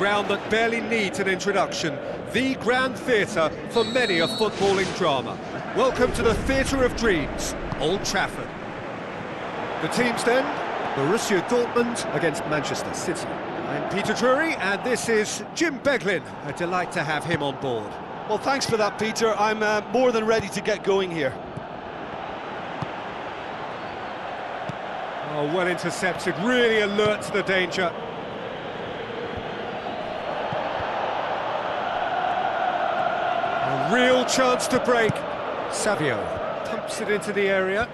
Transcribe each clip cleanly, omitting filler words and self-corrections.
ground that barely needs an introduction, the grand theatre for many a footballing drama. Welcome to the Theatre of Dreams, Old Trafford. The teams then, Borussia Dortmund against Manchester City. I'm Peter Drury, and this is Jim Beglin. A delight to have him on board. Well, thanks for that, Peter. I'm more than ready to get going here. Oh, well intercepted, really alert to the danger. A real chance to break. Savio pumps it into the area.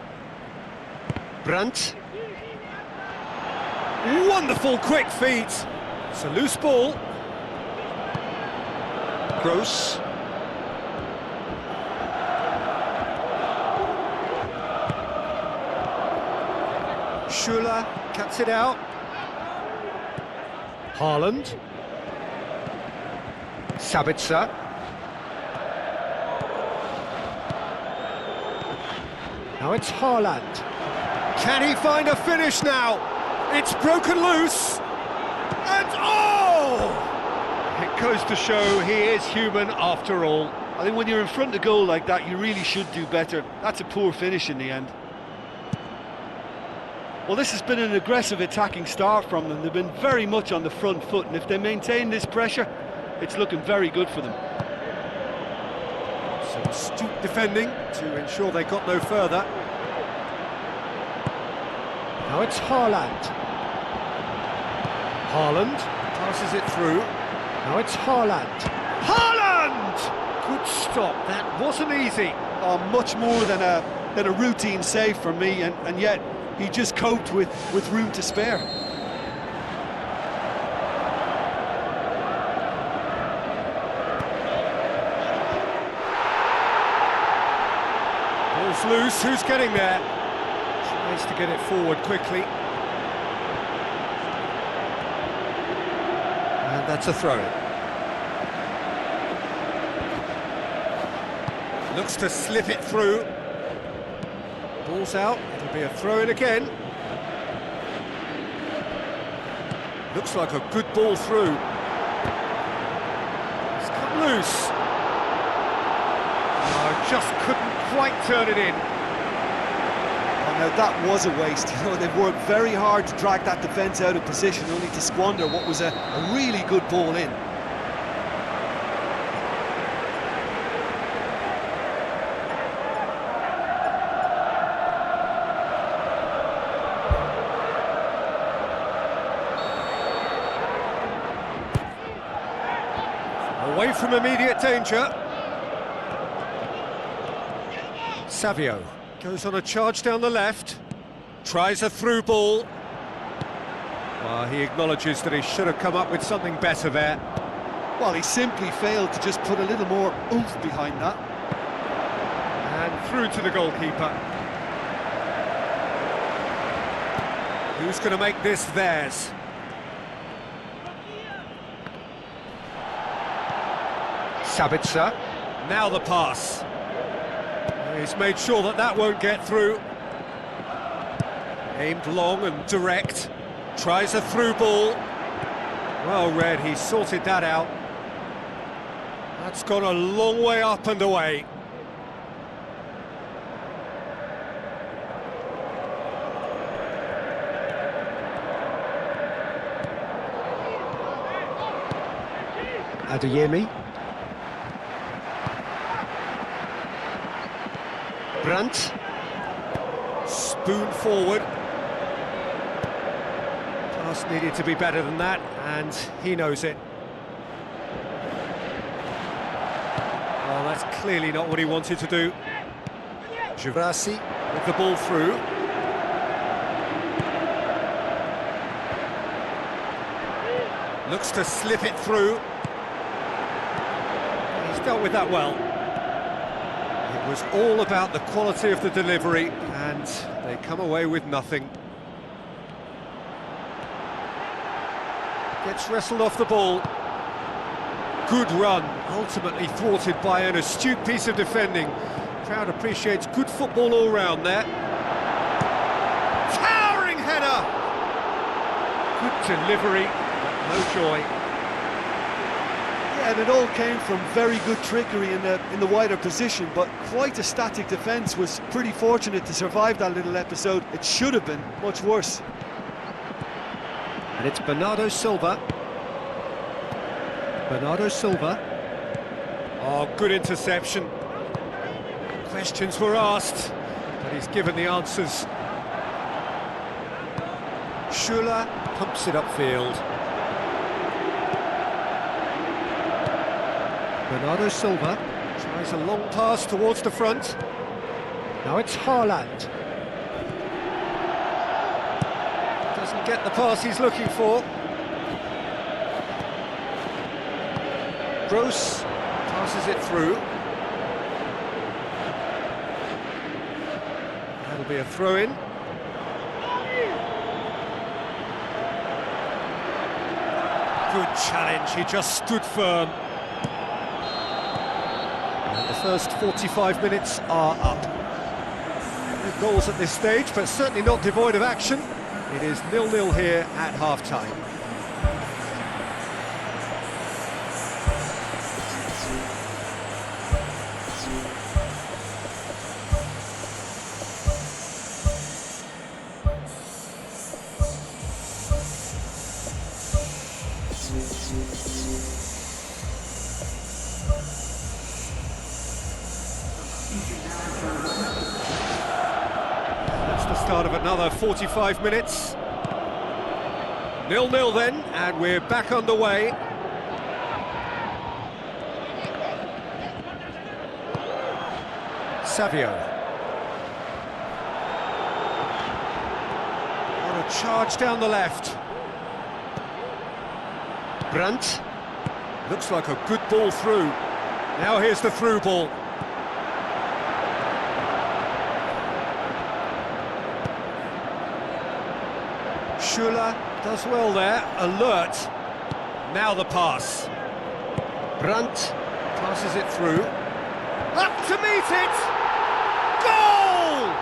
Brandt. Wonderful quick feet. It's a loose ball. Gross. Schuler cuts it out. Haaland. Sabitzer. Now it's Haaland. Can he find a finish now? It's broken loose. And oh! It goes to show he is human after all. I think when you're in front of goal like that, you really should do better. That's a poor finish in the end. Well, this has been an aggressive attacking start from them. They've been very much on the front foot, and if they maintain this pressure, it's looking very good for them. Some astute defending to ensure they got no further. Now it's Haaland. Haaland passes it through. Now it's Haaland. Haaland! Good stop, that wasn't easy. Oh, much more than a routine save for me, and yet he just coped with room to spare. Ball's loose, who's getting there? Tries to get it forward quickly. And that's a throw-in. Looks to slip it through. Ball's out, it'll be a throw-in again. Looks like a good ball through. It's come loose. Oh, just couldn't quite turn it in. Oh, now that was a waste. You know, they've worked very hard to drag that defence out of position, only to squander what was a really good ball in. Away from immediate danger. Savio goes on a charge down the left. Tries a through ball. Well, he acknowledges that he should have come up with something better there. Well, he simply failed to just put a little more oomph behind that. And through to the goalkeeper. Who's going to make this theirs? Sabitzer. Now the pass. He's made sure that that won't get through. Aimed long and direct. Tries a through ball. Well read, he sorted that out. That's gone a long way up and away. Adeyemi. Brandt. Spoon forward. Pass needed to be better than that, and he knows it. Well, that's clearly not what he wanted to do. Girassi with the ball through. Looks to slip it through. He's dealt with that well. It was all about the quality of the delivery, and they come away with nothing. Gets wrestled off the ball. Good run, ultimately thwarted by an astute piece of defending. Crowd appreciates good football all round there. Towering header! Good delivery, but no joy. And it all came from very good trickery in the wider position, but quite a static defence. Was pretty fortunate to survive that little episode. It should have been much worse. And it's Bernardo Silva. Bernardo Silva. Oh, good interception. Questions were asked, but he's given the answers. Schuller pumps it upfield. Bernardo Silva tries a long pass towards the front. Now it's Haaland. Doesn't get the pass he's looking for. Gross passes it through. That'll be a throw-in. Good challenge, he just stood firm. And the first 45 minutes are up. No goals at this stage, but certainly not devoid of action. It is 0-0 here at half-time. That's the start of another 45 minutes. 0-0 then, and we're back underway. Savio. What a charge down the left. Brandt. Looks like a good ball through. Now here's the through ball. Schuller does well there, alert. Now the pass. Brandt passes it through. Up to meet it! Goal!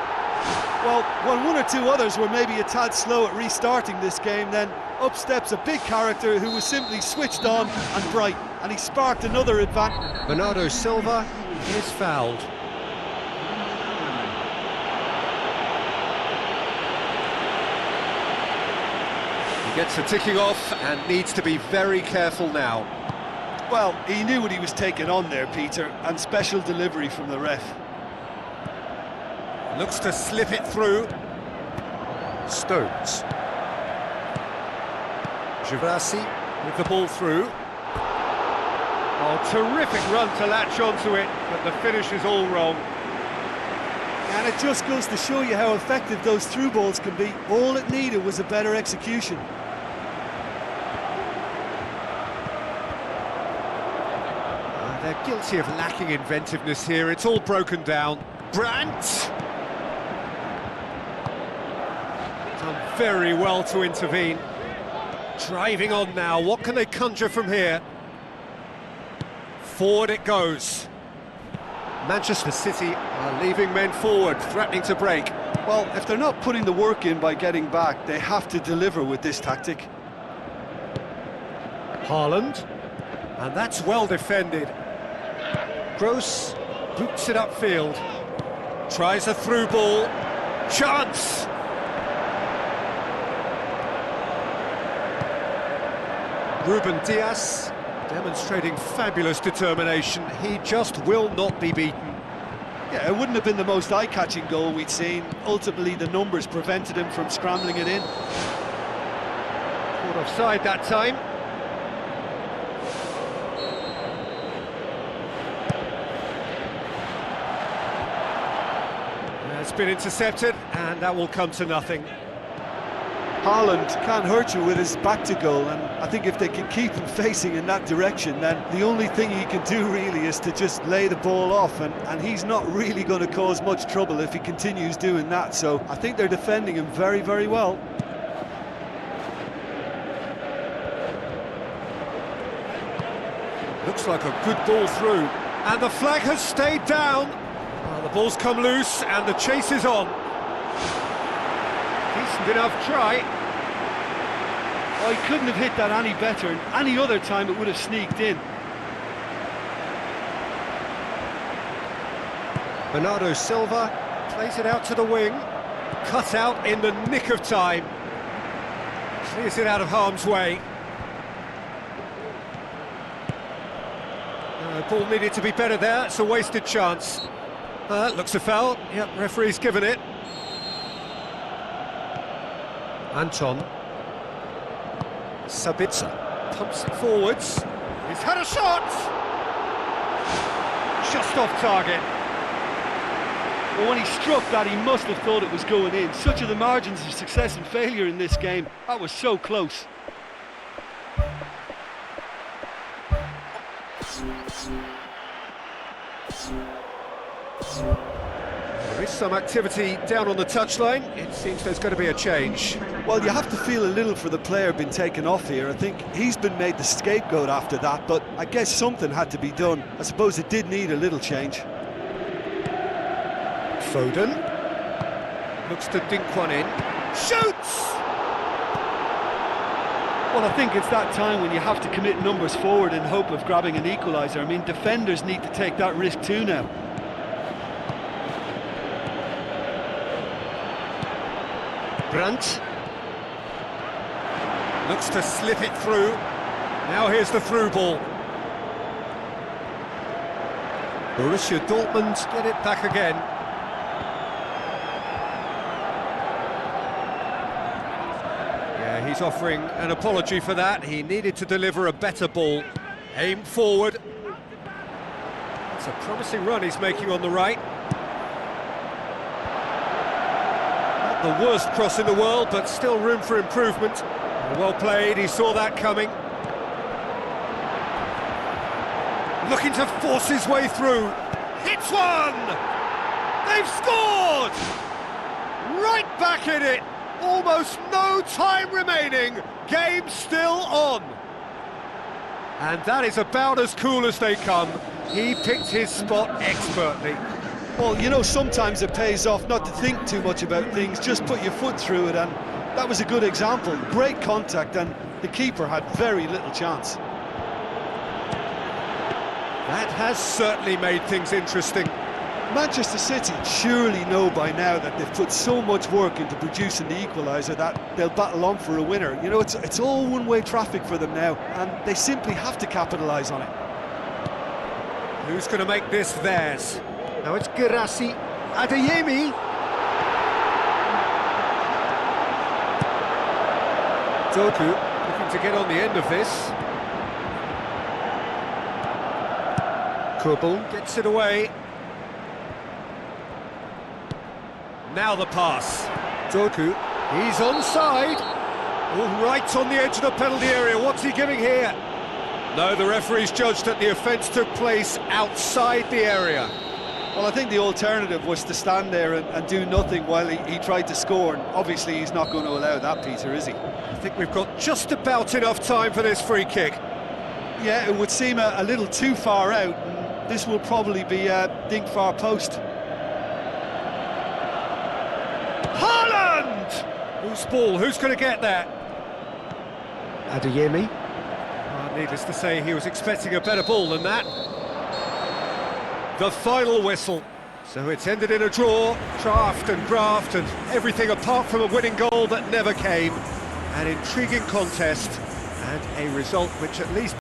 Well, when one or two others were maybe a tad slow at restarting this game, then up steps a big character who was simply switched on and bright, and he sparked another advantage. Bernardo Silva is fouled. He gets a ticking off and needs to be very careful now. Well, he knew what he was taking on there, Peter, and special delivery from the ref. Looks to slip it through. Stones. Gervasi with the ball through. Oh, terrific run to latch onto it, but the finish is all wrong. And it just goes to show you how effective those through balls can be. All it needed was a better execution. They're guilty of lacking inventiveness here. It's all broken down. Brandt! Done very well to intervene. Driving on now. What can they conjure from here? Forward it goes. Manchester City are leaving men forward, threatening to break. Well, if they're not putting the work in by getting back, they have to deliver with this tactic. Haaland. And that's well defended. Gross boots it upfield. Tries a through ball. Chance! Ruben Dias demonstrating fabulous determination. He just will not be beaten. Yeah, it wouldn't have been the most eye-catching goal we'd seen. Ultimately, the numbers prevented him from scrambling it in. Caught offside that time. It's been intercepted, and that will come to nothing. Haaland can't hurt you with his back to goal, and I think if they can keep him facing in that direction, then the only thing he can do really is to just lay the ball off, and he's not really going to cause much trouble if he continues doing that, so I think they're defending him very, very well. Looks like a good ball through, and the flag has stayed down. Well, the ball's come loose, and the chase is on. Decent enough try. Oh, he couldn't have hit that any better. Any other time it would have sneaked in. Bernardo Silva plays it out to the wing, cut out in the nick of time, clears it out of harm's way. Ball needed to be better there, it's a wasted chance. Looks a foul, yep, referee's given it. Anton. Sabitzer pumps it forwards. He's had a shot! Just off target. Well, when he struck that, he must have thought it was going in. Such are the margins of success and failure in this game. That was so close. There is some activity down on the touchline. It seems there's going to be a change. Well, you have to feel a little for the player being taken off here. I think he's been made the scapegoat after that, but I guess something had to be done. I suppose it did need a little change. Foden looks to dink one in. Shoots! Well, I think it's that time when you have to commit numbers forward in hope of grabbing an equaliser. I mean, defenders need to take that risk too now. Brandt looks to slip it through. Now here's the through ball. Borussia Dortmund get it back again. Yeah, he's offering an apology for that. He needed to deliver a better ball. Aim forward. It's a promising run he's making on the right. Not the worst cross in the world, but still room for improvement. Well played, he saw that coming. Looking to force his way through. Hits one! They've scored! Right back in it! Almost no time remaining. Game still on. And that is about as cool as they come. He picked his spot expertly. Well, you know, sometimes it pays off not to think too much about things, just put your foot through it, and that was a good example. Great contact, and the keeper had very little chance. That has certainly made things interesting. Manchester City surely know by now that they've put so much work into producing the equaliser that they'll battle on for a winner. You know, it's all one-way traffic for them now, and they simply have to capitalise on it. Who's going to make this theirs? Now it's Girassi. Adeyemi. Doku looking to get on the end of this. Kubel gets it away. Now the pass. Doku, he's onside. Oh, right on the edge of the penalty area. What's he giving here? No, the referee's judged that the offence took place outside the area. Well, I think the alternative was to stand there and do nothing while he tried to score, and obviously he's not going to allow that, Peter, is he? I think we've got just about enough time for this free kick. Yeah, it would seem a little too far out, and this will probably be a dink far post. Haaland! Whose ball? Who's going to get that? Adeyemi. Needless to say, he was expecting a better ball than that. The final whistle. So it's ended in a draw, draft and graft and everything apart from a winning goal that never came. An intriguing contest and a result which at least